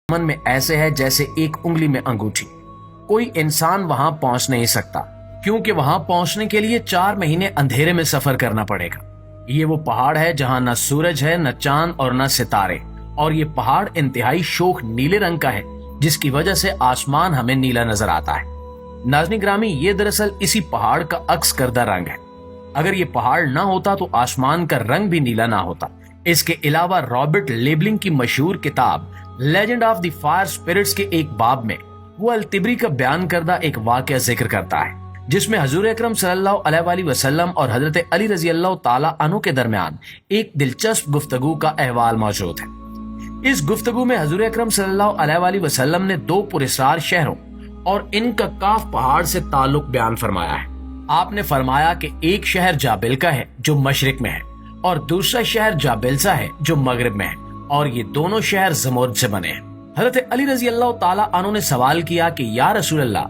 من میں ایسے ہے جیسے ایک انگلی میں انگوٹھی۔ کوئی انسان وہاں پہنچ نہیں سکتا کیونکہ وہاں پہنچنے کے لیے 4 مہینے اندھیرے میں سفر کرنا پڑے گا۔ یہ وہ پہاڑ ہے جہاں نہ سورج ہے، نہ چاند اور نہ ستارے، اور یہ پہاڑ انتہائی شوخ نیلے رنگ کا ہے جس کی وجہ سے آسمان ہمیں نیلا نظر آتا ہے۔ ناظرین گرامی، یہ دراصل اسی پہاڑ کا عکس کردہ رنگ ہے۔ اگر یہ پہاڑ نہ ہوتا تو آسمان کا رنگ بھی نیلا نہ ہوتا۔ اس کے علاوہ رابرٹ لیبلنگ کی مشہور کتاب legend of the fire spirits کے ایک باب میں وہ التبری کا بیان کردہ ایک واقعہ ذکر کرتا ہے جس میں حضور اکرم صلی اللہ علیہ وآلہ وسلم اور حضرت علی رضی اللہ تعالی عنہ کے درمیان ایک دلچسپ گفتگو کا احوال موجود ہے۔ اس گفتگو میں حضور اکرم صلی اللہ علیہ وآلہ وسلم نے 2 پراسرار شہروں اور ان کا کاف پہاڑ سے تعلق بیان فرمایا ہے۔ آپ نے فرمایا کہ ایک شہر جابلکا ہے جو مشرق میں ہے اور دوسرا شہر جابلسا ہے جو مغرب میں ہے، اور یہ دونوں شہر زمرد سے بنے ہیں۔ حضرت علی رضی اللہ تعالی عنہ نے سوال کیا کہ یا رسول اللہ،